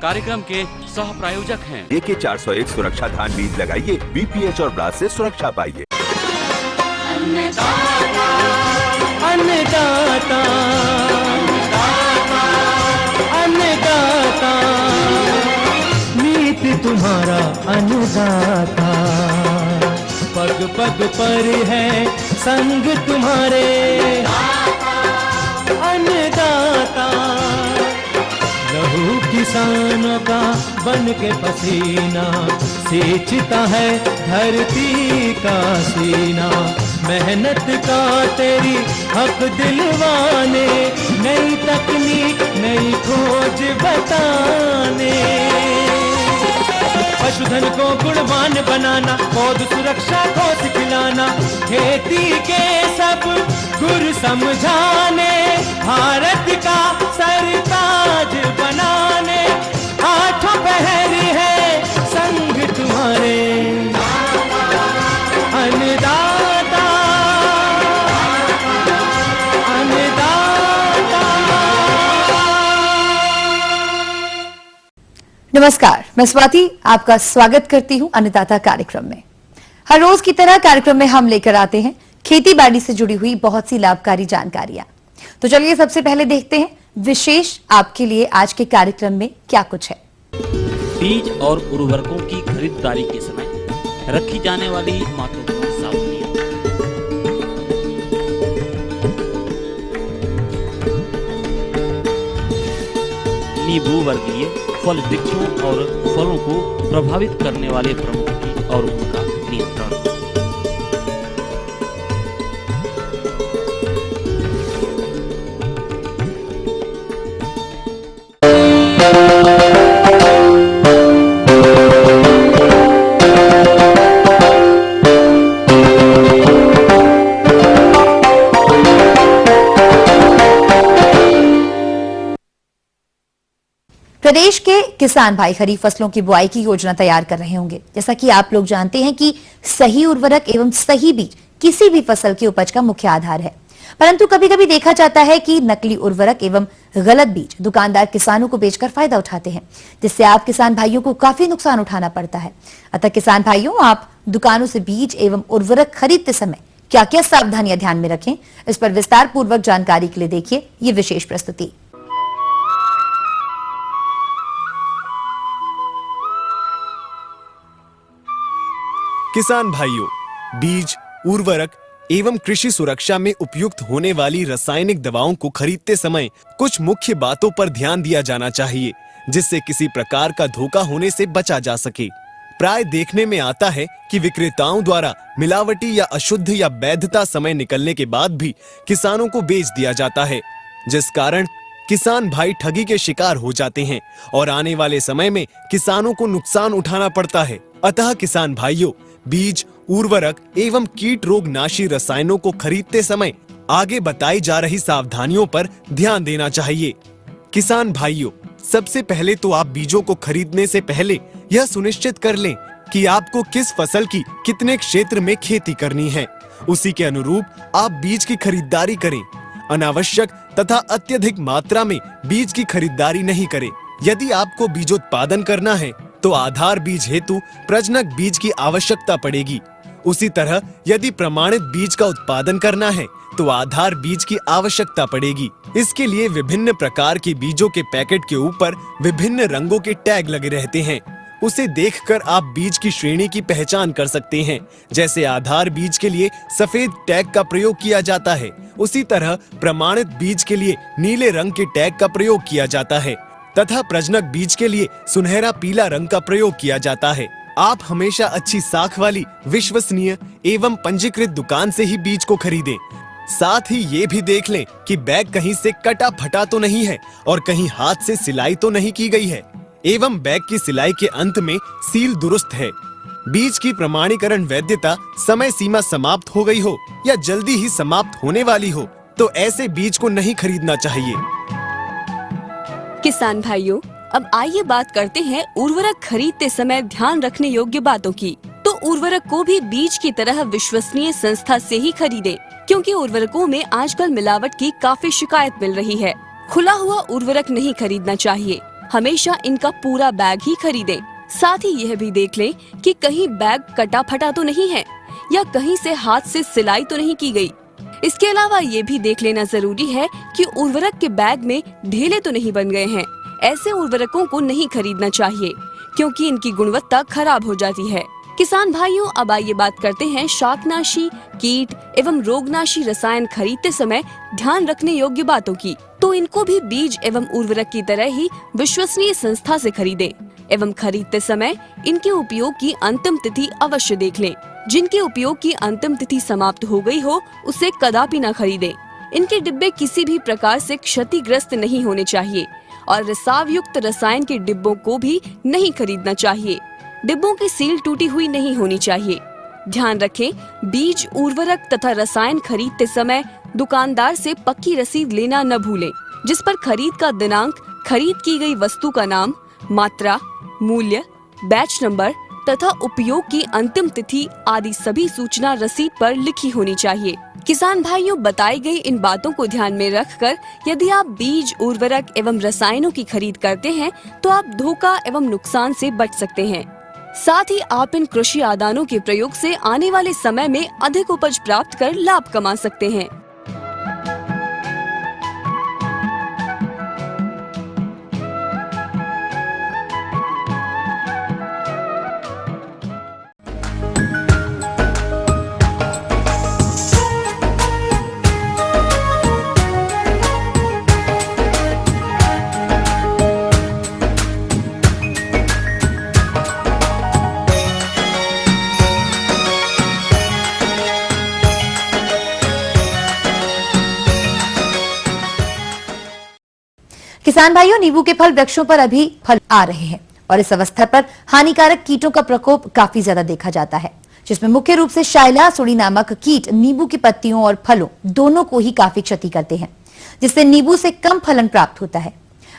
कार्यक्रम के सह प्रायोजक हैं। AK 401 सुरक्षा धान बीज लगाइए, BPH और ब्लास्ट से सुरक्षा पाइए। अन्नदाता अन्नदाता नीति तुम्हारा अन्नदाता, पग पग पर है संग तुम्हारे अन्नदाता। लहू किसानों का बन के पसीना सींचता है धरती का सीना, मेहनत का तेरी हक दिलवाने, नई तकनीक नई खोज बताने। पशुधन को गुणवान बनाना, पौध सुरक्षा को सिखलाना, खेती के सब गुर समझाने, भारत का सरताज बनाने, आठों पहर है संग तुम्हारे अन्नदाता अन्नदाता। नमस्कार, मैं स्वाति आपका स्वागत करती हूं अन्नदाता कार्यक्रम में। हर रोज की तरह कार्यक्रम में हम लेकर आते हैं खेती बाड़ी से जुड़ी हुई बहुत सी लाभकारी जानकारियां। तो चलिए सबसे पहले देखते हैं विशेष आपके लिए आज के कार्यक्रम में क्या कुछ है। बीज और उर्वरकों की खरीदारी के समय रखी जाने वाली महत्वपूर्ण सावधानियां। नींबू वर्गीय फल वृक्षों और फलों को प्रभावित करने वाले प्रमुख कीट और उनका नियंत्रण। प्रदेश के किसान भाई खरीफ फसलों की बुआई की योजना तैयार कर रहे होंगे। जैसा कि आप लोग जानते हैं कि सही उर्वरक एवं सही बीज किसी भी फसल की उपज का मुख्य आधार है, परंतु कभी कभी देखा जाता है कि नकली उर्वरक एवं गलत बीज दुकानदार किसानों को बेचकर फायदा उठाते हैं, जिससे आप किसान भाइयों को काफी नुकसान उठाना पड़ता है। अतः किसान भाइयों, आप दुकानों से बीज एवं उर्वरक खरीदते समय क्या क्या सावधानियां ध्यान में रखें, इस पर विस्तार पूर्वक जानकारी के लिए देखिए ये विशेष प्रस्तुति। किसान भाइयों, बीज, उर्वरक एवं कृषि सुरक्षा में उपयुक्त होने वाली रासायनिक दवाओं को खरीदते समय कुछ मुख्य बातों पर ध्यान दिया जाना चाहिए, जिससे किसी प्रकार का धोखा होने से बचा जा सके। प्राय देखने में आता है कि विक्रेताओं द्वारा मिलावटी या अशुद्ध या वैधता समय निकलने के बाद भी किसानों को बेच दिया जाता है, जिस कारण किसान भाई ठगी के शिकार हो जाते हैं और आने वाले समय में किसानों को नुकसान उठाना पड़ता है। अतः किसान भाइयों, बीज, उर्वरक एवं कीट रोग नाशी रसायनों को खरीदते समय आगे बताई जा रही सावधानियों पर ध्यान देना चाहिए। किसान भाइयों, सबसे पहले तो आप बीजों को खरीदने से पहले यह सुनिश्चित कर लें कि आपको किस फसल की कितने क्षेत्र में खेती करनी है। उसी के अनुरूप आप बीज की खरीदारी करें। अनावश्यक तथा अत्यधिक मात्रा में बीज की खरीदारी नहीं करें। यदि आपको बीजोत्पादन करना है तो आधार बीज हेतु प्रजनक बीज की आवश्यकता पड़ेगी। उसी तरह यदि प्रमाणित बीज का उत्पादन करना है तो आधार बीज की आवश्यकता पड़ेगी। इसके लिए विभिन्न प्रकार के बीजों के पैकेट के ऊपर विभिन्न रंगों के टैग लगे रहते हैं। उसे देखकर आप बीज की श्रेणी की पहचान कर सकते हैं। जैसे आधार बीज के लिए सफेद टैग का प्रयोग किया जाता है, उसी तरह प्रमाणित बीज के लिए नीले रंग के टैग का प्रयोग किया जाता है तथा प्रजनक बीज के लिए सुनहरा पीला रंग का प्रयोग किया जाता है। आप हमेशा अच्छी साख वाली, विश्वसनीय एवं पंजीकृत दुकान से ही बीज को खरीदें। साथ ही ये भी देख लें कि बैग कहीं से कटा फटा तो नहीं है और कहीं हाथ से सिलाई तो नहीं की गई है, एवं बैग की सिलाई के अंत में सील दुरुस्त है। बीज की प्रमाणीकरण वैधता समय सीमा समाप्त हो गई हो या जल्दी ही समाप्त होने वाली हो तो ऐसे बीज को नहीं खरीदना चाहिए। किसान भाइयों, अब आइए बात करते हैं उर्वरक खरीदते समय ध्यान रखने योग्य बातों की। तो उर्वरक को भी बीज की तरह विश्वसनीय संस्था से ही खरीदें, क्योंकि उर्वरकों में आजकल मिलावट की काफी शिकायत मिल रही है। खुला हुआ उर्वरक नहीं खरीदना चाहिए। हमेशा इनका पूरा बैग ही खरीदें। साथ ही यह भी देख लें कि कहीं बैग कटा फटा तो नहीं है या कहीं से हाथ से सिलाई तो नहीं की गई। इसके अलावा ये भी देख लेना जरूरी है कि उर्वरक के बैग में ढेले तो नहीं बन गए हैं। ऐसे उर्वरकों को नहीं खरीदना चाहिए क्योंकि इनकी गुणवत्ता खराब हो जाती है। किसान भाइयों, अब आइए बात करते हैं शाकनाशी, कीट एवं रोगनाशी रसायन खरीदते समय ध्यान रखने योग्य बातों की। तो इनको भी बीज एवं उर्वरक की तरह ही विश्वसनीय संस्था से खरीदें एवं खरीदते समय इनके उपयोग की अंतिम तिथि अवश्य देख लें। जिनके उपयोग की अंतिम तिथि समाप्त हो गई हो उसे कदापि न खरीदें। इनके डिब्बे किसी भी प्रकार से क्षतिग्रस्त नहीं होने चाहिए और रिसाव युक्त रसायन के डिब्बों को भी नहीं खरीदना चाहिए। डिब्बों की सील टूटी हुई नहीं होनी चाहिए। ध्यान रखें, बीज, उर्वरक तथा रसायन खरीदते समय दुकानदार से पक्की रसीद लेना न भूलें, जिस पर खरीद का दिनांक, खरीद की गई वस्तु का नाम, मात्रा, मूल्य, बैच नंबर तथा उपयोग की अंतिम तिथि आदि सभी सूचना रसीद पर लिखी होनी चाहिए। किसान भाइयों, बताई गई इन बातों को ध्यान में रखकर यदि आप बीज, उर्वरक एवं रसायनों की खरीद करते हैं तो आप धोखा एवं नुकसान से बच सकते हैं। साथ ही आप इन कृषि आदानों के प्रयोग से आने वाले समय में अधिक उपज प्राप्त कर लाभ कमा सकते हैं। किसान भाइयों, नींबू के फल वृक्षों पर अभी फल आ रहे हैं और इस अवस्था पर हानिकारक कीटों का प्रकोप काफी ज्यादा देखा जाता है, जिसमें मुख्य रूप से शाइला सुड़ी नामक कीट नींबू की पत्तियों और फलों दोनों को ही काफी क्षति करते हैं, जिससे नींबू से कम फलन प्राप्त होता है।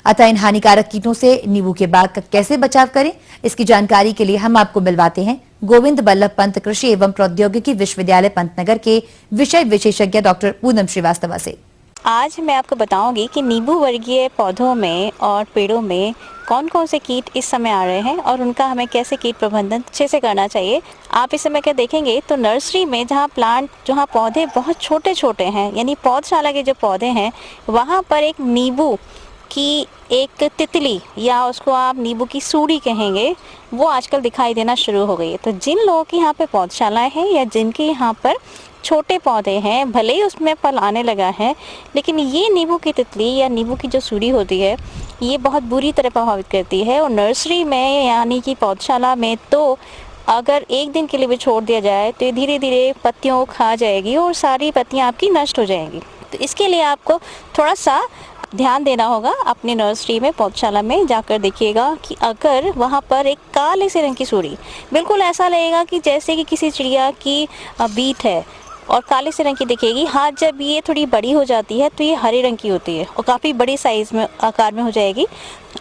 अतः इन हानिकारक कीटों से नींबू के बाग का कैसे बचाव करें, इसकी जानकारी के लिए हम आपको मिलवाते हैं गोविंद बल्लभ पंत कृषि एवं प्रौद्योगिकी विश्वविद्यालय पंतनगर के विषय विशेषज्ञ डॉक्टर पूनम श्रीवास्तव से। आज मैं आपको बताऊंगी कि नींबू वर्गीय पौधों में और पेड़ों में कौन कौन से कीट इस समय आ रहे हैं और उनका हमें कैसे कीट प्रबंधन अच्छे से करना चाहिए। आप इस समय क्या देखेंगे तो नर्सरी में जहाँ पौधे बहुत छोटे छोटे हैं, यानी पौधशाला के जो पौधे हैं, वहाँ पर एक नींबू की एक तितली या उसको आप नींबू की सूड़ी कहेंगे, वो आजकल दिखाई देना शुरू हो गई है। तो जिन लोगों की यहाँ पे पौधशालाएँ हैं या जिनके यहाँ पर छोटे पौधे हैं, भले ही उसमें फल आने लगा है, लेकिन ये नींबू की तितली या नींबू की जो सूड़ी होती है ये बहुत बुरी तरह प्रभावित करती है। और नर्सरी में यानी कि पौधशाला में तो अगर एक दिन के लिए भी छोड़ दिया जाए तो ये धीरे धीरे पत्तियों को खा जाएगी और सारी पत्तियां आपकी नष्ट हो जाएंगी। तो इसके लिए आपको थोड़ा सा ध्यान देना होगा। अपने नर्सरी में, पौधशाला में जाकर देखिएगा कि अगर वहाँ पर एक काले से रंग की सूड़ी, बिल्कुल ऐसा लगेगा कि जैसे कि किसी चिड़िया की बीट है और काले से रंग की दिखेगी। हाँ, जब ये थोड़ी बड़ी हो जाती है तो ये हरे रंग की होती है और काफ़ी बड़ी साइज़ में, आकार में हो जाएगी।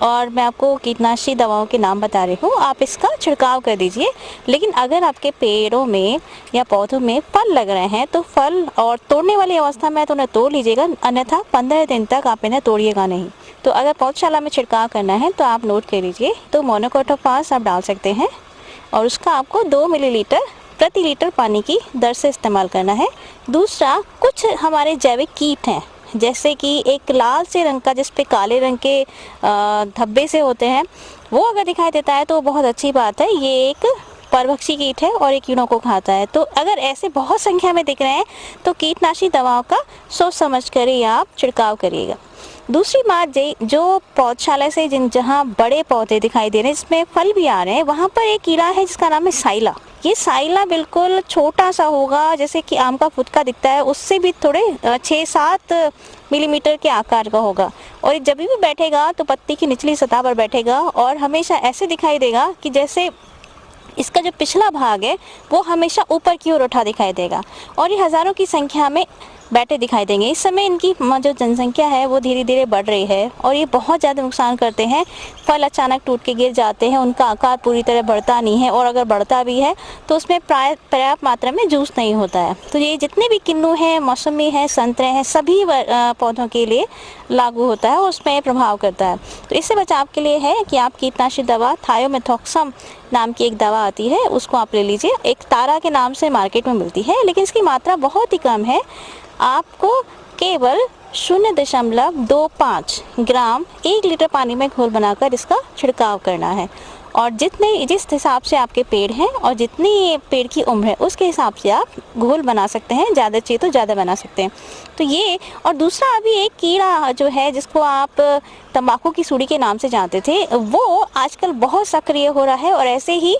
और मैं आपको कीटनाशी दवाओं के नाम बता रही हूँ, आप इसका छिड़काव कर दीजिए। लेकिन अगर आपके पेड़ों में या पौधों में फल लग रहे हैं तो फल और तोड़ने वाली अवस्था में तो उन्हें तोड़ लीजिएगा, अन्यथा 15 दिन तक आप इन्हें तोड़िएगा नहीं। तो अगर पौधशाला में छिड़काव करना है तो आप नोट कर लीजिए, तो मोनोक्रोटोफास आप डाल सकते हैं और उसका आपको 2 मिलीलीटर प्रति लीटर पानी की दर से इस्तेमाल करना है। दूसरा, कुछ हमारे जैविक कीट हैं, जैसे कि एक लाल से रंग का जिस पे काले रंग के धब्बे से होते हैं, वो अगर दिखाई देता है तो बहुत अच्छी बात है। ये एक परभक्षी कीट है और ये कीड़ों को खाता है। तो अगर ऐसे बहुत संख्या में दिख रहे हैं तो कीटनाशी दवाओं का सोच समझ कर ही आप छिड़काव करिएगा। दूसरी बात, जो पौधशाला से जहाँ बड़े पौधे दिखाई दे रहे हैं, जिसमें फल भी आ रहे हैं, वहाँ पर एक कीड़ा है जिसका नाम है साइला। ये साइला बिल्कुल छोटा सा होगा, जैसे कि आम का फुटका दिखता है, उससे भी थोड़े 6-7 मिलीमीटर के आकार का होगा। और जब भी बैठेगा तो पत्ती की निचली सतह पर बैठेगा और हमेशा ऐसे दिखाई देगा कि जैसे इसका जो पिछला भाग है वो हमेशा ऊपर की ओर उठा दिखाई देगा और ये हज़ारों की संख्या में बैठे दिखाई देंगे। इस समय इनकी जो जनसंख्या है वो धीरे धीरे बढ़ रही है और ये बहुत ज़्यादा नुकसान करते हैं। फल अचानक टूट के गिर जाते हैं, उनका आकार पूरी तरह बढ़ता नहीं है और अगर बढ़ता भी है तो उसमें पर्याप्त मात्रा में जूस नहीं होता है। तो ये जितने भी किन्नू हैं, मौसमी हैं, संतरे हैं, सभी पौधों के लिए लागू होता है और उसमें प्रभाव करता है। तो इससे बचाव के लिए है कि आप कीटनाशक दवा थायोमेथोक्सम नाम की एक दवा आती है, उसको आप ले लीजिए। एक तारा के नाम से मार्केट में मिलती है, लेकिन इसकी मात्रा बहुत ही कम है। आपको केवल 0.25 ग्राम 1 लीटर पानी में घोल बनाकर इसका छिड़काव करना है और जिस हिसाब से आपके पेड़ हैं और जितनी पेड़ की उम्र है उसके हिसाब से आप घोल बना सकते हैं। ज़्यादा चाहिए तो ज़्यादा बना सकते हैं। तो ये, और दूसरा अभी एक कीड़ा जो है जिसको आप तंबाकू की सूड़ी के नाम से जानते थे, वो आजकल बहुत सक्रिय हो रहा है और ऐसे ही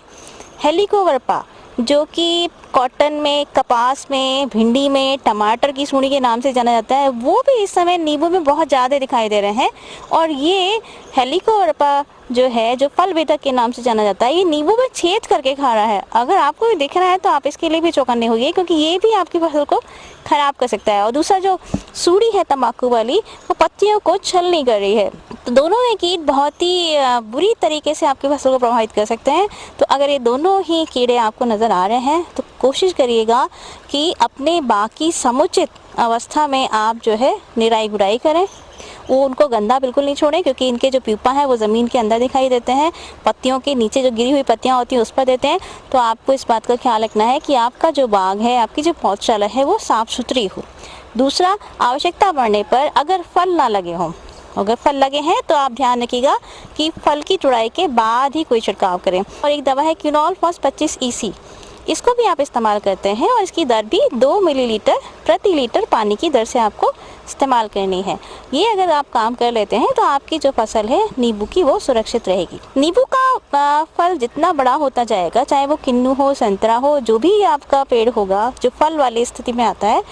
हेलिकोवर्पा जो कि कॉटन में, कपास में, भिंडी में, टमाटर की सूंडी के नाम से जाना जाता है, वो भी इस समय नींबू में बहुत ज़्यादा दिखाई दे रहे हैं। और ये हेलिकोवर्पा जो है, जो फल बेधक के नाम से जाना जाता है, ये नींबू में छेद करके खा रहा है। अगर आपको ये दिख रहा है तो आप इसके लिए भी चौकन्ने होइए, क्योंकि ये भी आपकी फसल को खराब कर सकता है। और दूसरा जो सूड़ी है तंबाकू वाली, वो पत्तियों को छलनी कर रही है। तो दोनों ये कीट बहुत ही बुरी तरीके से आपकी फसल को प्रभावित कर सकते हैं। तो अगर ये दोनों ही कीड़े आपको नज़र आ रहे हैं तो कोशिश करिएगा कि अपने बाग की समुचित अवस्था में आप जो है निराई गुड़ाई करें। वो उनको गंदा बिल्कुल नहीं छोड़ें, क्योंकि इनके जो प्यूपा है वो ज़मीन के अंदर दिखाई देते हैं, पत्तियों के नीचे जो गिरी हुई पत्तियां होती हैं उस पर देते हैं। तो आपको इस बात का ख्याल रखना है कि आपका जो बाग है, आपकी जो पौधशाला है, वो साफ़ सुथरी हो। दूसरा, आवश्यकता पड़ने पर अगर फल ना लगे हों, अगर फल लगे हैं तो आप ध्यान रखिएगा कि फल की तुड़ाई के बाद ही कोई छिड़काव करें। और एक दवा है क्विनोल फॉस 25 EC, इसको भी आप इस्तेमाल करते हैं और इसकी दर भी 2 मिलीलीटर प्रति लीटर पानी की दर से आपको इस्तेमाल करनी है। ये अगर आप काम कर लेते हैं तो आपकी जो फसल है नींबू की, वो सुरक्षित रहेगी। नींबू का फल जितना बड़ा होता जाएगा, चाहे वो किन्नू हो, संतरा हो, जो भी आपका पेड़ होगा जो फल वाली स्थिति में आता है,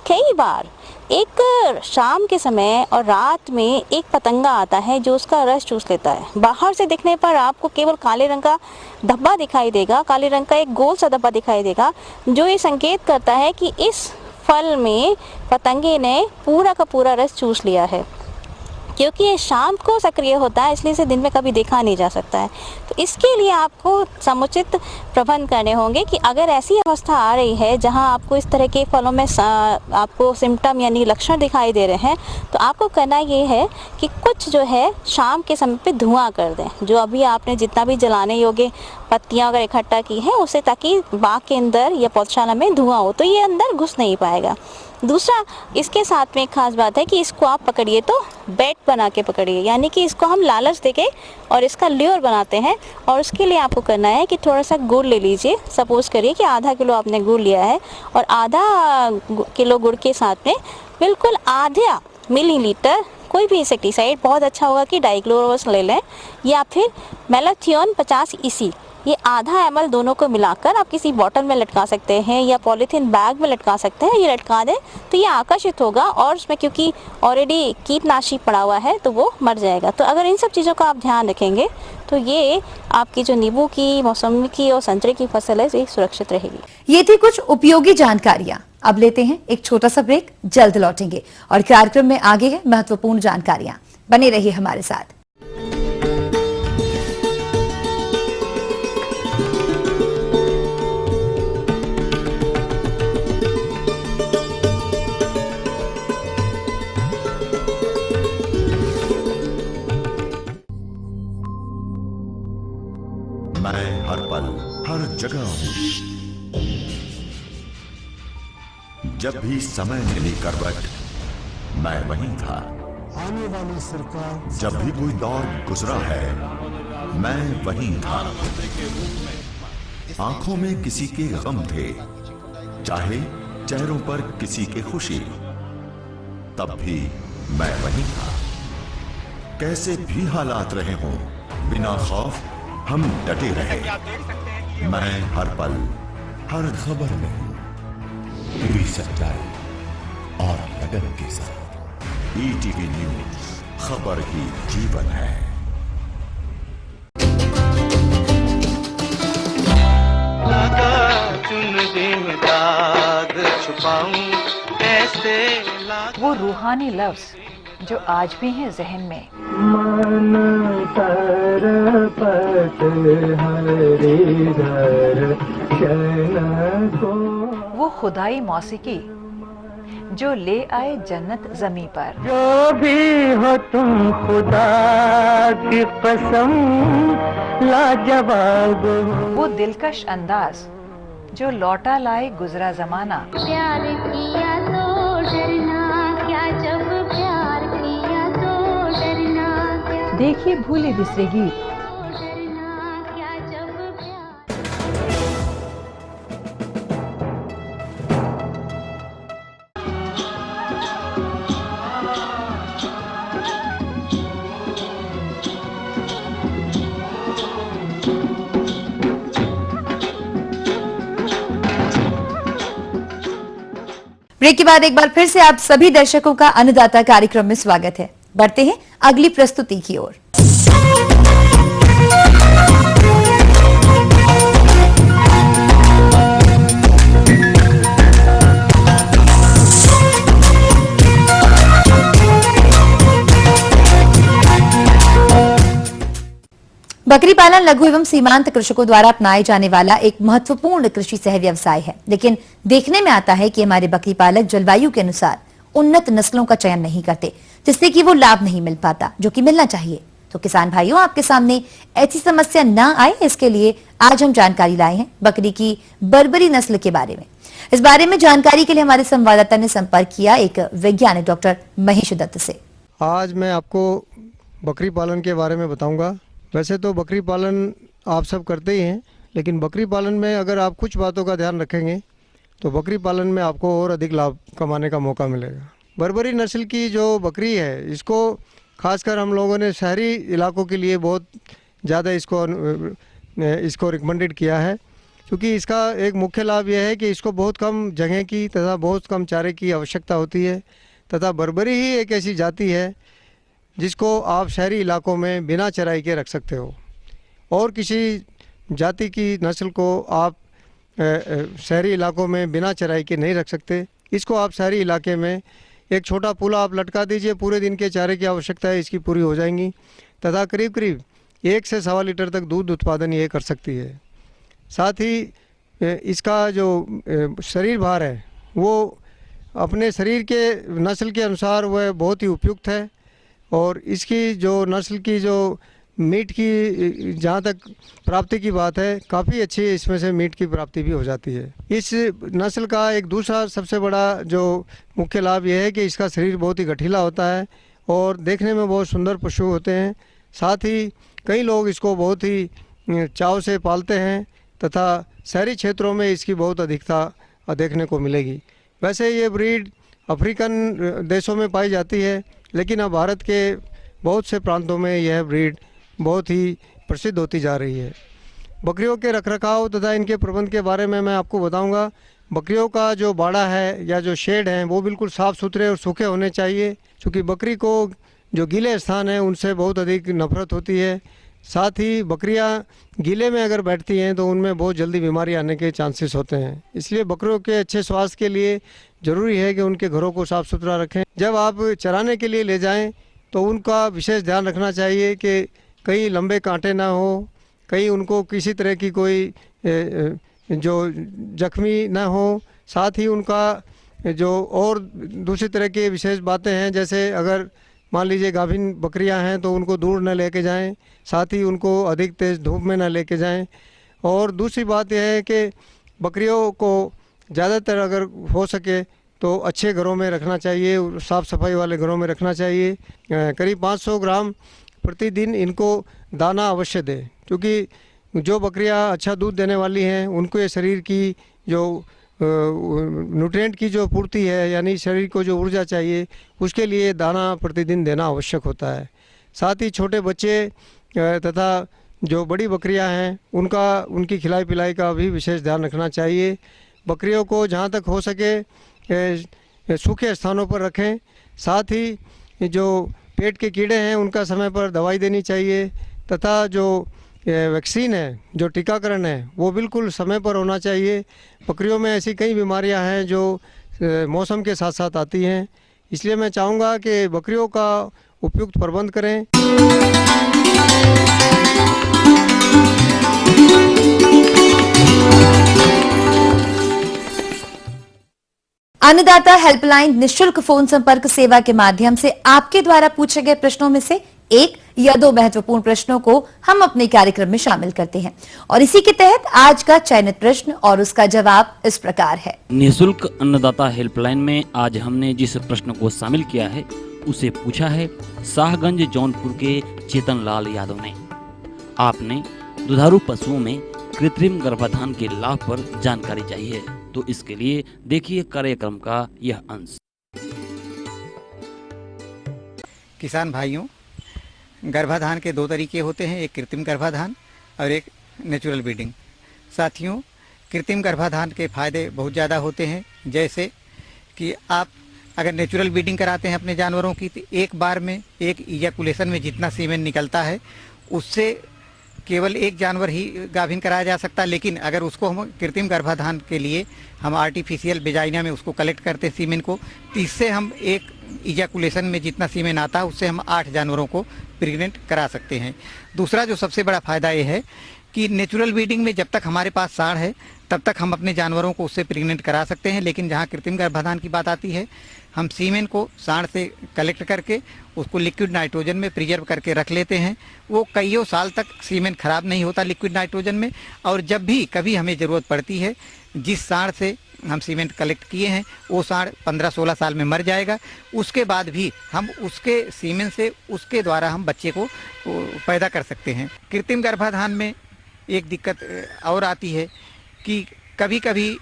कई बार एक शाम के समय और रात में एक पतंगा आता है जो उसका रस चूस लेता है। बाहर से दिखने पर आपको केवल काले रंग का धब्बा दिखाई देगा, काले रंग का एक गोल सा धब्बा दिखाई देगा, जो ये संकेत करता है कि इस फल में पतंगे ने पूरा का पूरा रस चूस लिया है। क्योंकि ये शाम को सक्रिय होता है, इसलिए इसे दिन में कभी देखा नहीं जा सकता है। तो इसके लिए आपको समुचित प्रबंध करने होंगे कि अगर ऐसी अवस्था आ रही है जहां आपको इस तरह के फलों में आपको सिम्टम यानी लक्षण दिखाई दे रहे हैं, तो आपको करना ये है कि कुछ जो है शाम के समय पे धुआं कर दें। जो अभी आपने जितना भी जलाने योग्य पत्तियां अगर इकट्ठा की हैं उसे, ताकि बाग के अंदर या पौधशाला में धुआं हो, तो ये अंदर घुस नहीं पाएगा। दूसरा, इसके साथ में एक खास बात है कि इसको आप पकड़िए तो बेट बना के पकड़िए, यानी कि इसको हम लालच देके और इसका ल्योर बनाते हैं। और उसके लिए आपको करना है कि थोड़ा सा गुड़ ले लीजिए। सपोज करिए कि आधा किलो आपने गुड़ लिया है और आधा किलो गुड़ के साथ में बिल्कुल आधा मिलीलीटर कोई भी इंसेक्टिसाइड, बहुत अच्छा होगा कि डाइक्लोरोस ले लें या फिर मेलाथियोन 50 EC, ये आधा ml दोनों को मिलाकर आप किसी बॉटल में लटका सकते हैं या पॉलीथीन बैग में लटका सकते हैं। ये लटका दें तो ये आकर्षित होगा और उसमें क्योंकि ऑलरेडी कीटनाशी पड़ा हुआ है तो वो मर जाएगा। तो अगर इन सब चीज़ों का आप ध्यान रखेंगे तो ये आपकी जो नींबू की, मौसमी की और संतरे की फसल है, ये सुरक्षित रहेगी। ये थी कुछ उपयोगी जानकारियां। अब लेते हैं एक छोटा सा ब्रेक, जल्द लौटेंगे और कार्यक्रम में आगे है महत्वपूर्ण जानकारियां। बने रहिए हमारे साथ। मैं हर पल हर जगह हूँ। जब भी समय मिली करवट, मैं वहीं था। आने वाली सरकार, जब भी कोई दौर गुजरा है, मैं वहीं था। आंखों में किसी के गम थे, चाहे चेहरों पर किसी के खुशी, तब भी मैं वहीं था। कैसे भी हालात रहे हों, बिना खौफ हम डटे रहे। मैं हर पल हर खबर में हूं, पूरी सच्चाई और लगन के साथ। ETV न्यूज, खबर ही जीवन है। कैसे वो रूहानी लफ्ज जो आज भी हैं जहन में। मन तरपत हरिधर शरण को। वो खुदाई मौसीकी जो ले आए जन्नत जमी पर। जो भी हो तुम खुदा की कसम लाजवाब हो। वो दिलकश अंदाज जो लौटा लाए गुजरा जमाना। प्यार किया तो डरना क्या, जब प्यार किया तो डरना क्या। देखिए भूले बिसरे गीत। डरना क्या, जब प्यार। ब्रेक के बाद एक बार फिर से आप सभी दर्शकों का अन्नदाता कार्यक्रम में स्वागत है। बढ़ते हैं अगली प्रस्तुति की ओर। बकरी पालन लघु एवं सीमांत कृषकों द्वारा अपनाए जाने वाला एक महत्वपूर्ण कृषि सह व्यवसाय है, लेकिन देखने में आता है कि हमारे बकरी पालक जलवायु के अनुसार उन्नत नस्लों का चयन नहीं करते, जिससे कि वो लाभ नहीं मिल पाता जो कि मिलना चाहिए। तो किसान भाइयों, आपके सामने ऐसी समस्या न आए, इसके लिए आज हम जानकारी लाए हैं बकरी की बर्बरी नस्ल के बारे में। इस बारे में जानकारी के लिए हमारे संवाददाता ने संपर्क किया एक वैज्ञानिक डॉक्टर महेश दत्त से। आज मैं आपको बकरी पालन के बारे में बताऊंगा। वैसे तो बकरी पालन आप सब करते ही हैं, लेकिन बकरी पालन में अगर आप कुछ बातों का ध्यान रखेंगे तो बकरी पालन में आपको और अधिक लाभ कमाने का मौका मिलेगा। बर्बरी नस्ल की जो बकरी है, इसको खासकर हम लोगों ने शहरी इलाकों के लिए बहुत ज़्यादा इसको रिकमेंडेड किया है, क्योंकि इसका एक मुख्य लाभ यह है कि इसको बहुत कम जगह की तथा बहुत कम चारे की आवश्यकता होती है, तथा बर्बरी ही एक ऐसी जाति है जिसको आप शहरी इलाकों में बिना चराई के रख सकते हो, और किसी जाति की नस्ल को आप शहरी इलाकों में बिना चराई के नहीं रख सकते। इसको आप शहरी इलाके में एक छोटा पुला आप लटका दीजिए, पूरे दिन के चारे की आवश्यकता है इसकी पूरी हो जाएंगी, तथा करीब करीब 1 से 1.25 लीटर तक दूध उत्पादन ये कर सकती है। साथ ही इसका जो शरीर भार है वो अपने शरीर के नस्ल के अनुसार वह बहुत ही उपयुक्त है, और इसकी जो नस्ल की जो मीट की जहाँ तक प्राप्ति की बात है, काफ़ी अच्छी इसमें से मीट की प्राप्ति भी हो जाती है। इस नस्ल का एक दूसरा सबसे बड़ा जो मुख्य लाभ यह है कि इसका शरीर बहुत ही गठीला होता है और देखने में बहुत सुंदर पशु होते हैं। साथ ही कई लोग इसको बहुत ही चाव से पालते हैं, तथा शहरी क्षेत्रों में इसकी बहुत अधिकता देखने को मिलेगी। वैसे ये ब्रीड अफ्रीकन देशों में पाई जाती है, लेकिन अब भारत के बहुत से प्रांतों में यह ब्रीड बहुत ही प्रसिद्ध होती जा रही है। बकरियों के रखरखाव तथा इनके प्रबंध के बारे में मैं आपको बताऊंगा। बकरियों का जो बाड़ा है या जो शेड है वो बिल्कुल साफ़ सुथरे और सूखे होने चाहिए, क्योंकि बकरी को जो गीले स्थान है उनसे बहुत अधिक नफरत होती है। साथ ही बकरियां गीले में अगर बैठती हैं तो उनमें बहुत जल्दी बीमारी आने के चांसेस होते हैं। इसलिए बकरियों के अच्छे स्वास्थ्य के लिए ज़रूरी है कि उनके घरों को साफ़ सुथरा रखें। जब आप चराने के लिए ले जाएं तो उनका विशेष ध्यान रखना चाहिए कि कहीं लंबे कांटे ना हो, कहीं उनको किसी तरह की कोई जो जख्मी ना हो। साथ ही उनका जो और दूसरी तरह की विशेष बातें हैं, जैसे अगर मान लीजिए गाभिन बकरियां हैं तो उनको दूर न लेके जाएं, साथ ही उनको अधिक तेज़ धूप में न लेके जाएं। और दूसरी बात यह है कि बकरियों को ज़्यादातर अगर हो सके तो अच्छे घरों में रखना चाहिए, साफ़ सफाई वाले घरों में रखना चाहिए। करीब 500 ग्राम प्रतिदिन इनको दाना अवश्य दें, क्योंकि जो बकरियां अच्छा दूध देने वाली हैं उनको ये शरीर की जो न्यूट्रिएंट की जो पूर्ति है, यानी शरीर को जो ऊर्जा चाहिए, उसके लिए दाना प्रतिदिन देना आवश्यक होता है। साथ ही छोटे बच्चे तथा जो बड़ी बकरियां हैं उनकी खिलाई पिलाई का भी विशेष ध्यान रखना चाहिए। बकरियों को जहां तक हो सके सूखे स्थानों पर रखें। साथ ही जो पेट के कीड़े हैं उनका समय पर दवाई देनी चाहिए, तथा जो वैक्सीन है, जो टीकाकरण है, वो बिल्कुल समय पर होना चाहिए। बकरियों में ऐसी कई बीमारियां हैं जो मौसम के साथ साथ आती हैं। इसलिए मैं चाहूँगा कि बकरियों का उपयुक्त प्रबंध करें। अन्नदाता हेल्पलाइन निशुल्क फोन संपर्क सेवा के माध्यम से आपके द्वारा पूछे गए प्रश्नों में से एक या दो महत्वपूर्ण प्रश्नों को हम अपने कार्यक्रम में शामिल करते हैं और इसी के तहत आज का चयनित प्रश्न और उसका जवाब इस प्रकार है। निःशुल्क अन्नदाता हेल्पलाइन में आज हमने जिस प्रश्न को शामिल किया है उसे पूछा है शाहगंज जौनपुर के चेतन लाल यादव ने। आपने दुधारू पशुओं में कृत्रिम गर्भाधान के लाभ पर जानकारी चाहिए, तो इसके लिए देखिए कार्यक्रम का यह अंश। किसान भाइयों, गर्भाधान के दो तरीके होते हैं, एक कृत्रिम गर्भाधान और एक नेचुरल ब्रीडिंग। साथियों, कृत्रिम गर्भाधान के फायदे बहुत ज़्यादा होते हैं, जैसे कि आप अगर नेचुरल ब्रीडिंग कराते हैं अपने जानवरों की तो एक बार में एक इजैकुलेशन में जितना सीमेन निकलता है उससे केवल एक जानवर ही गाभिन कराया जा सकता है। लेकिन अगर उसको हम कृत्रिम गर्भाधान के लिए हम आर्टिफिशियल वेजाइना में उसको कलेक्ट करते हैं सीमेन को, तो इससे हम एक इजैकुलेशन में जितना सीमेन आता है उससे हम 8 जानवरों को प्रेग्नेंट करा सकते हैं। दूसरा जो सबसे बड़ा फ़ायदा ये है कि नेचुरल ब्रीडिंग में जब तक हमारे पास साढ़ है तब तक हम अपने जानवरों को उससे प्रेग्नेंट करा सकते हैं। लेकिन जहाँ कृत्रिम गर्भाधान की बात आती है, हम सीमेन को साढ़ से कलेक्ट करके उसको लिक्विड नाइट्रोजन में प्रिजर्व करके रख लेते हैं। वो कईयों साल तक सीमेन खराब नहीं होता लिक्विड नाइट्रोजन में, और जब भी कभी हमें ज़रूरत पड़ती है, जिस साढ़ से हम सीमेंट कलेक्ट किए हैं वो साढ़ 15-16 साल में मर जाएगा। उसके बाद भी हम उसके सीमेन से उसके द्वारा हम बच्चे को पैदा कर सकते हैं। कृत्रिम गर्भाधान में एक दिक्कत और आती है कि कभी कभी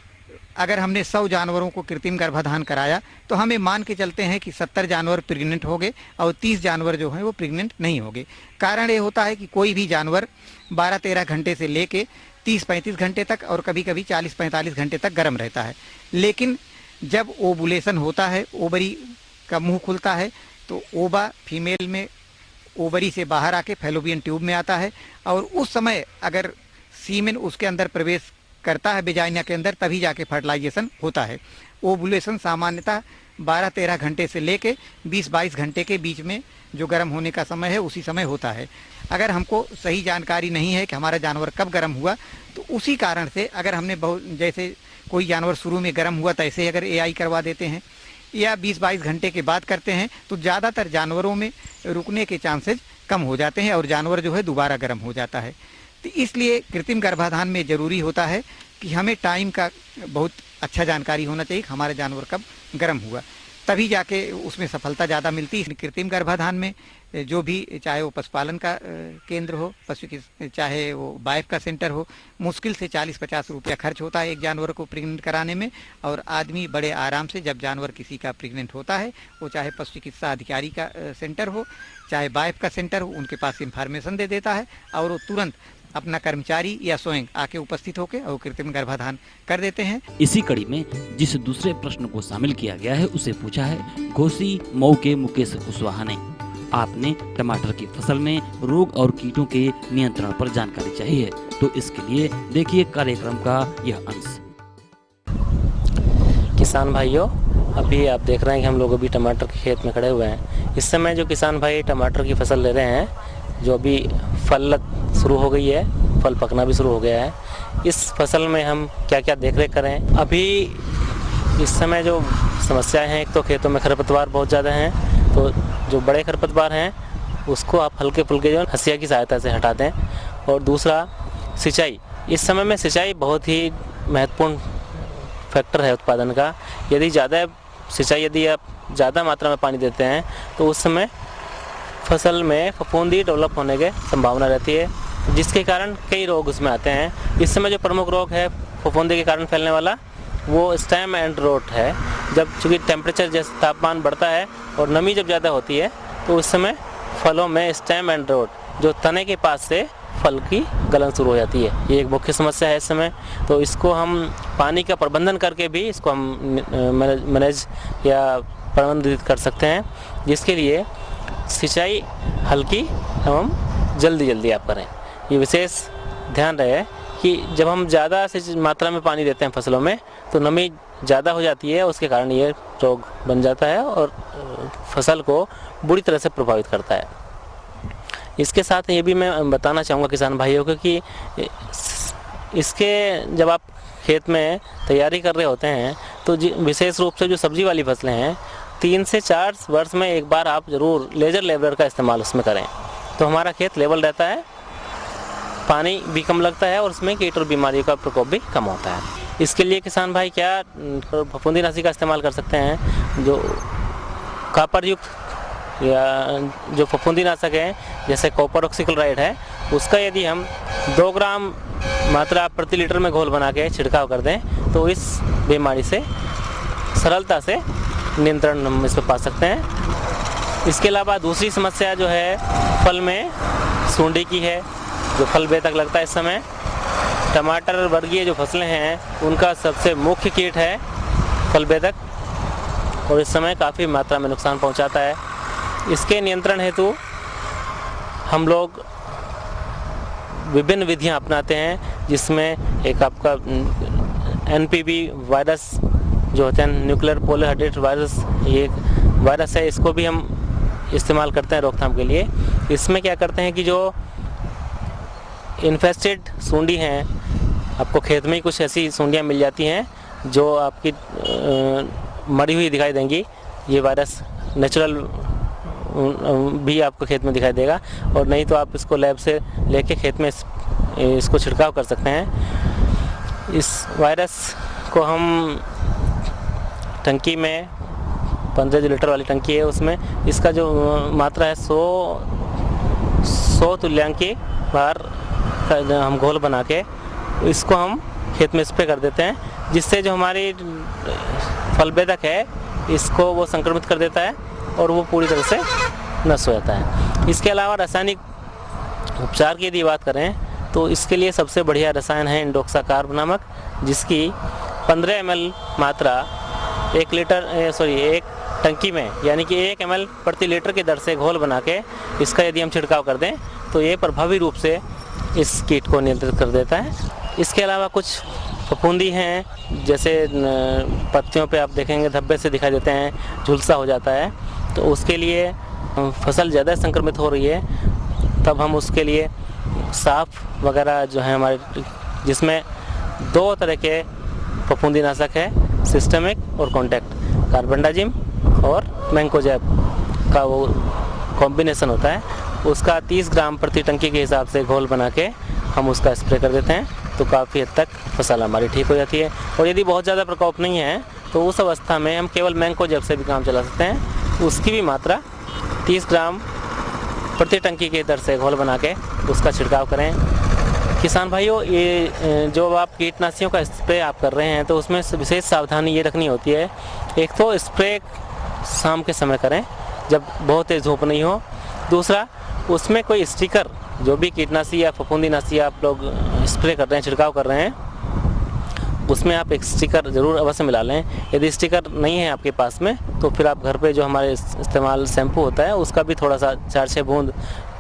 अगर हमने 100 जानवरों को कृत्रिम गर्भाधान कराया तो हमें मान के चलते हैं कि 70 जानवर प्रेग्नेंट हो गए और 30 जानवर जो हैं वो प्रेग्नेंट नहीं हो गए। कारण ये होता है कि कोई भी जानवर 12-13 घंटे से लेके 30-35 घंटे तक और कभी कभी 40-45 घंटे तक गर्म रहता है। लेकिन जब ओवुलेशन होता है, ओवरी का मुंह खुलता है, तो ओवा फीमेल में ओवरी से बाहर आके फैलोपियन ट्यूब में आता है और उस समय अगर सीमेन उसके अंदर प्रवेश करता है वेजाइना के अंदर, तभी जाके फर्टिलाइजेशन होता है। ओवुलेशन सामान्यतः 12-13 घंटे से लेके 20-22 घंटे के बीच में जो गर्म होने का समय है उसी समय होता है। अगर हमको सही जानकारी नहीं है कि हमारा जानवर कब गर्म हुआ, तो उसी कारण से अगर हमने बहुत जैसे कोई जानवर शुरू में गर्म हुआ तो ऐसे अगर एआई करवा देते हैं या 20-22 घंटे के बाद करते हैं तो ज़्यादातर जानवरों में रुकने के चांसेस कम हो जाते हैं और जानवर जो है दोबारा गर्म हो जाता है। तो इसलिए कृत्रिम गर्भाधान में ज़रूरी होता है कि हमें टाइम का बहुत अच्छा जानकारी होना चाहिए कि हमारा जानवर कब गर्म हुआ, तभी जाके उसमें सफलता ज़्यादा मिलती है। कृत्रिम गर्भाधान में जो भी, चाहे वो पशुपालन का केंद्र हो, पशु की चाहे वो बाइफ का सेंटर हो, मुश्किल से 40-50 रुपया खर्च होता है एक जानवर को प्रेग्नेंट कराने में। और आदमी बड़े आराम से जब जानवर किसी का प्रेग्नेंट होता है, वो चाहे पशु चिकित्सा अधिकारी का सेंटर हो चाहे बाइफ का सेंटर हो, उनके पास इंफॉर्मेशन दे देता है और वो तुरंत अपना कर्मचारी या स्वयं आके उपस्थित होकर और कृत्रिम गर्भाधान कर देते हैं। इसी कड़ी में जिस दूसरे प्रश्न को शामिल किया गया है उसे पूछा है घोसी मऊ के मुकेश कुशवाहा ने। आपने टमाटर की फसल में रोग और कीटों के नियंत्रण पर जानकारी चाहिए, तो इसके लिए देखिए कार्यक्रम का यह अंश। किसान भाइयों, अभी आप देख रहे हैं कि हम लोग अभी टमाटर के खेत में खड़े हुए हैं। इस समय जो किसान भाई टमाटर की फसल ले रहे हैं, जो अभी फल शुरू हो गई है, फल पकना भी शुरू हो गया है, इस फसल में हम क्या क्या देखरेख करें। अभी इस समय जो समस्याएं हैं, एक तो खेतों में खरपतवार बहुत ज़्यादा हैं, तो जो बड़े खरपतवार हैं उसको आप हल्के फुल्के जो हंसिया की सहायता से हटा दें। और दूसरा सिंचाई, इस समय में सिंचाई बहुत ही महत्वपूर्ण फैक्टर है उत्पादन का। यदि ज़्यादा सिंचाई, यदि आप ज़्यादा मात्रा में पानी देते हैं तो उस समय फसल में फफूंदी डेवलप होने की संभावना रहती है, जिसके कारण कई रोग उसमें आते हैं। इस समय जो प्रमुख रोग है फफूंदी के कारण फैलने वाला, वो स्टेम एंड रोट है। जब चूँकि टेम्परेचर जैसे तापमान बढ़ता है और नमी जब ज़्यादा होती है तो उस समय फलों में स्टेम एंड रोट, जो तने के पास से फल की गलन शुरू हो जाती है। ये एक मुख्य समस्या है इस समय। तो इसको हम पानी का प्रबंधन करके भी इसको हम मैनेज या प्रबंधित कर सकते हैं, जिसके लिए सिंचाई हल्की एवं जल्दी आप करें। ये विशेष ध्यान रहे कि जब हम ज़्यादा से मात्रा में पानी देते हैं फसलों में तो नमी ज़्यादा हो जाती है, उसके कारण ये रोग बन जाता है और फसल को बुरी तरह से प्रभावित करता है। इसके साथ ये भी मैं बताना चाहूँगा किसान भाइयों को कि इसके जब आप खेत में तैयारी कर रहे होते हैं तो विशेष रूप से जो सब्जी वाली फसलें हैं 3 से 4 वर्ष में एक बार आप ज़रूर लेजर लेवलर का इस्तेमाल उसमें करें, तो हमारा खेत लेवल रहता है, पानी भी कम लगता है और उसमें कीट और बीमारियों का प्रकोप भी कम होता है। इसके लिए किसान भाई क्या फफूंदीनाशी का इस्तेमाल कर सकते हैं, जो कॉपर युक्त या जो फफूंदीनाशक है जैसे कॉपर ऑक्सीक्लोराइड है, उसका यदि हम 2 ग्राम मात्रा प्रति लीटर में घोल बना के छिड़काव कर दें तो इस बीमारी से सरलता से नियंत्रण हम इस पर पा सकते हैं। इसके अलावा दूसरी समस्या जो है फल में सूंडी की है, जो फल बेधक लगता है इस समय। टमाटर वर्गीय जो फसलें हैं उनका सबसे मुख्य कीट है फल बेधक और इस समय काफ़ी मात्रा में नुकसान पहुंचाता है। इसके नियंत्रण हेतु हम लोग विभिन्न विधियां अपनाते हैं, जिसमें एक आपका NPV वायरस जो होते हैं, न्यूक्लियर पॉलीहेड्रेट वायरस, ये एक वायरस है, इसको भी हम इस्तेमाल करते हैं रोकथाम के लिए। इसमें क्या करते हैं कि जो इन्फेस्टेड सूंडी हैं, आपको खेत में ही कुछ ऐसी सूंडियां मिल जाती हैं जो आपकी मरी हुई दिखाई देंगी, ये वायरस नेचुरल भी आपको खेत में दिखाई देगा, और नहीं तो आप इसको लैब से लेके खेत में इसको छिड़काव कर सकते हैं। इस वायरस को हम टंकी में 15 लीटर वाली टंकी है, उसमें इसका जो मात्रा है 100 तुल्यांक की बार हम घोल बना के इसको हम खेत में स्प्रे कर देते हैं, जिससे जो हमारी फल बेधक है इसको वो संक्रमित कर देता है और वो पूरी तरह से नष्ट हो जाता है। इसके अलावा रासायनिक उपचार की यदि बात करें तो इसके लिए सबसे बढ़िया रसायन है इंडोक्साकार्ब नामक, जिसकी 15 ml मात्रा एक टंकी में यानी कि 1 ml प्रति लीटर की दर से घोल बना के इसका यदि हम छिड़काव कर दें तो ये प्रभावी रूप से इस कीट को नियंत्रित कर देता है। इसके अलावा कुछ फफूंदी हैं, जैसे पत्तियों पे आप देखेंगे धब्बे से दिखाई देते हैं, झुलसा हो जाता है, तो उसके लिए फसल ज़्यादा संक्रमित हो रही है, तब हम उसके लिए साफ वगैरह जो है हमारे, जिसमें 2 तरह के फफूंदीनाशक है, सिस्टमिक और कॉन्टैक्ट, कार्बेंडाजिम और मैंकोजैब का वो कॉम्बिनेशन होता है, उसका 30 ग्राम प्रति टंकी के हिसाब से घोल बना के हम उसका स्प्रे कर देते हैं, तो काफ़ी हद तक फसल हमारी ठीक हो जाती है। और यदि बहुत ज़्यादा प्रकोप नहीं है तो उस अवस्था में हम केवल मैंकोजैब से भी काम चला सकते हैं, उसकी भी मात्रा 30 ग्राम प्रति टंकी के दर से घोल बना के उसका छिड़काव करें। किसान भाइयों, ये जो आप कीटनाशियों का स्प्रे आप कर रहे हैं तो उसमें विशेष सावधानी ये रखनी होती है, एक तो स्प्रे शाम के समय करें जब बहुत तेज़ धूप नहीं हो, दूसरा उसमें कोई स्टिकर, जो भी कीटनाशी या फफूंदीनाशी आप लोग स्प्रे कर रहे हैं, छिड़काव कर रहे हैं, उसमें आप एक स्टिकर ज़रूर अवश्य मिला लें। यदि स्टिकर नहीं है आपके पास में तो फिर आप घर पे जो हमारे इस्तेमाल शैम्पू होता है उसका भी थोड़ा सा 4-6 बूंद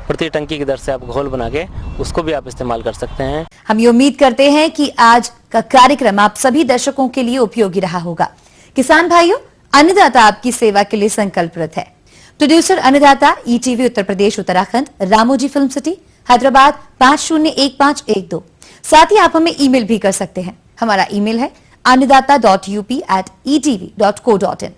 प्रति टंकी की दर से आप घोल बना के उसको भी आप इस्तेमाल कर सकते हैं। हम ये उम्मीद करते हैं कि आज का कार्यक्रम आप सभी दर्शकों के लिए उपयोगी रहा होगा। किसान भाइयों, अन्नदाता आपकी सेवा के लिए संकल्पित है। प्रोड्यूसर अन्नदाता, ETV Uttar Pradesh Uttarakhand, Ramoji film city, Hyderabad 501512। साथ ही आप हमें ईमेल भी कर सकते हैं। हमारा ईमेल है annadatta.up@etv.co.in।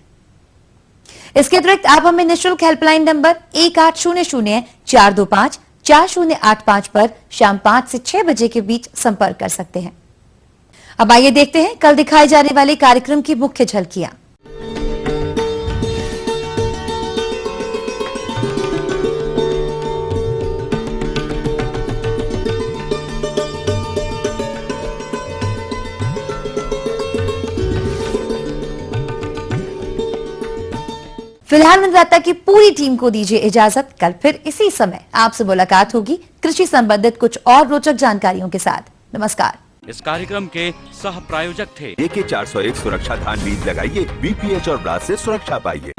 इसके अतिरिक्त आप हमें निःशुल्क हेल्पलाइन नंबर 1800-425-4085 पर शाम 5 से 6 बजे के बीच संपर्क कर सकते हैं। अब आइए देखते हैं कल दिखाए जाने वाले कार्यक्रम की मुख्य झलकियां। फिलहाल अन्नदाता की पूरी टीम को दीजिए इजाजत। कल फिर इसी समय आपसे मुलाकात होगी कृषि संबंधित कुछ और रोचक जानकारियों के साथ। नमस्कार। इस कार्यक्रम के सह प्रायोजक थे AK 401 सुरक्षा धान बीज लगाइए, BPH और ब्लास्ट से सुरक्षा पाइए।